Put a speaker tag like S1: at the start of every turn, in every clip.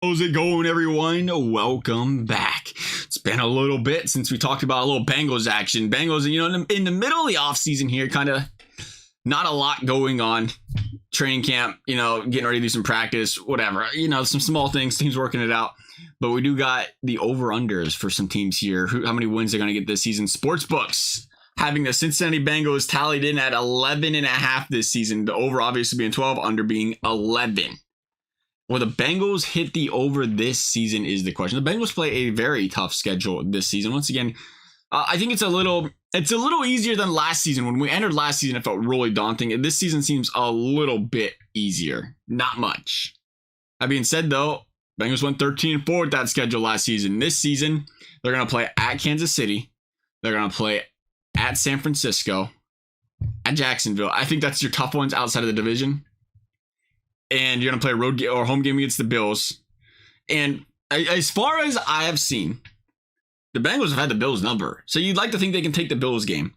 S1: How's it going, everyone? Welcome back. It's been a little bit since we talked about a little Bengals action. Bengals, in the middle of the offseason here, kind of not a lot going on. Training camp, getting ready to do some practice, whatever. Some small things, teams working it out. But we do got the over-unders for some teams here. How many wins they're going to get this season. Sportsbooks having the Cincinnati Bengals tallied in at 11.5 this season. The over obviously being 12, under being 11. Will the Bengals hit the over this season is the question. The Bengals play a very tough schedule this season. Once again, I think it's a little easier than last season. When we entered last season, it felt really daunting. This season seems a little bit easier. Not much. That being said, though, Bengals went 13-4 with that schedule last season. This season, they're going to play at Kansas City. They're going to play at San Francisco, at Jacksonville. I think that's your tough ones outside of the division. And you're going to play a road game or home game against the Bills. And as far as I have seen, the Bengals have had the Bills number. So you'd like to think they can take the Bills game.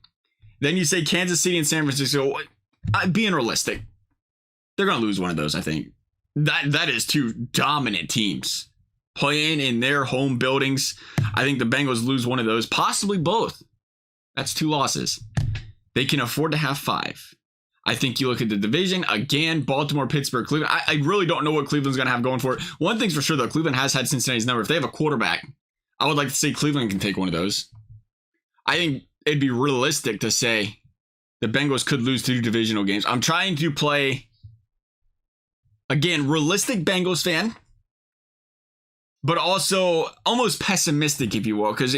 S1: Then you say Kansas City and San Francisco. Being realistic, they're going to lose one of those, I think. That is two dominant teams playing in their home buildings. I think the Bengals lose one of those, possibly both. That's 2 losses. They can afford to have 5. I think you look at the division, again, Baltimore, Pittsburgh, Cleveland. I really don't know what Cleveland's going to have going for it. One thing's for sure, though, Cleveland has had Cincinnati's number. If they have a quarterback, I would like to say Cleveland can take one of those. I think it'd be realistic to say the Bengals could lose 2 divisional games. I'm trying to play, again, realistic Bengals fan, but also almost pessimistic, if you will, because,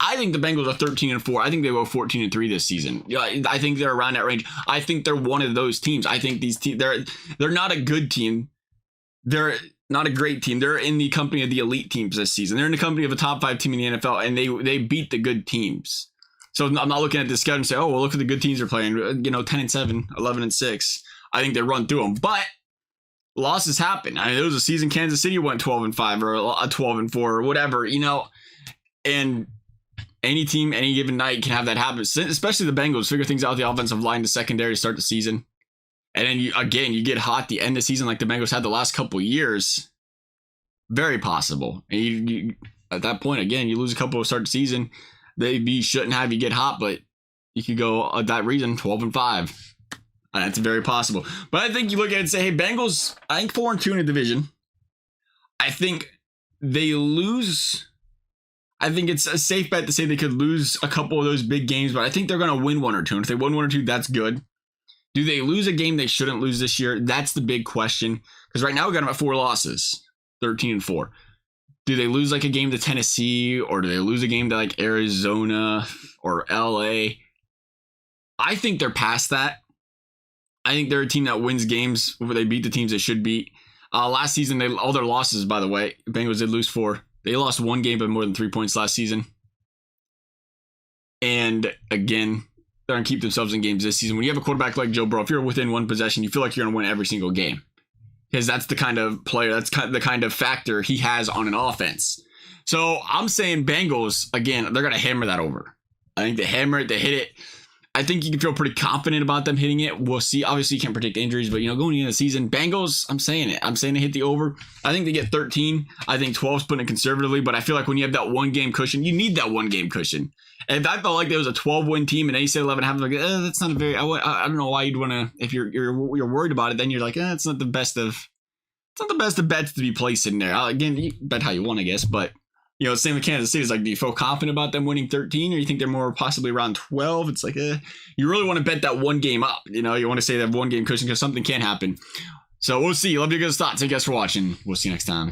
S1: I think the Bengals are 13-4. I think they go 14-3 this season. I think they're around that range. I think they're one of those teams. I think these teams, they're not a good team. They're not a great team. They're in the company of the elite teams this season. They're in the company of a top 5 team in the NFL, and they beat the good teams. So I'm not looking at this schedule and say, oh, well, look at the good teams they're playing. 10-7, 11-6. I think they run through them, but losses happen. I mean, there was a season Kansas City went 12-5 or a 12-4 or whatever, and any team, any given night can have that happen, especially the Bengals. Figure things out, the offensive line, the secondary to start the season. And then, you get hot the end of the season like the Bengals had the last couple of years. Very possible. And you at that point, again, you lose a couple of start the season. They shouldn't have you get hot, but you could go at that reason 12-5. That's very possible. But I think you look at it and say, hey, Bengals, I think 4-2 in the division. I think they lose. I think it's a safe bet to say they could lose a couple of those big games, but I think they're going to win 1 or 2. And if they win 1 or 2, that's good. Do they lose a game they shouldn't lose this year? That's the big question. Because right now we got them at 4 losses, 13-4. Do they lose like a game to Tennessee, or do they lose a game to like Arizona or LA? I think they're past that. I think they're a team that wins games where they beat the teams they should beat. Last season, all their losses, by the way, Bengals did lose 4. They lost 1 game by more than 3 points last season. And again, they're going to keep themselves in games this season. When you have a quarterback like Joe Burrow, if you're within 1 possession, you feel like you're going to win every single game. Because that's the kind of player, that's the kind of factor he has on an offense. So I'm saying Bengals, again, they're going to hammer that over. I think they hammer it, they hit it. I think you can feel pretty confident about them hitting it. We'll see. Obviously, you can't predict injuries, but, going into the season, Bengals, I'm saying it. I'm saying they hit the over. I think they get 13. I think 12's putting it conservatively, but I feel like when you have that 1-game cushion, you need that 1-game cushion. And if I felt like there was a 12-win team and they said 11.5, like, that's not a very, I don't know why you'd want to, if you're worried about it, then you're like, it's not the best of bets to be placed in there. Again, you bet how you want, I guess, but same with Kansas City. It's like, do you feel confident about them winning 13, or you think they're more possibly around 12? It's like, you really want to bet that 1 game up. You want to say that 1-game cushion because something can happen. So we'll see. Love your guys' thoughts. Thank you guys for watching. We'll see you next time.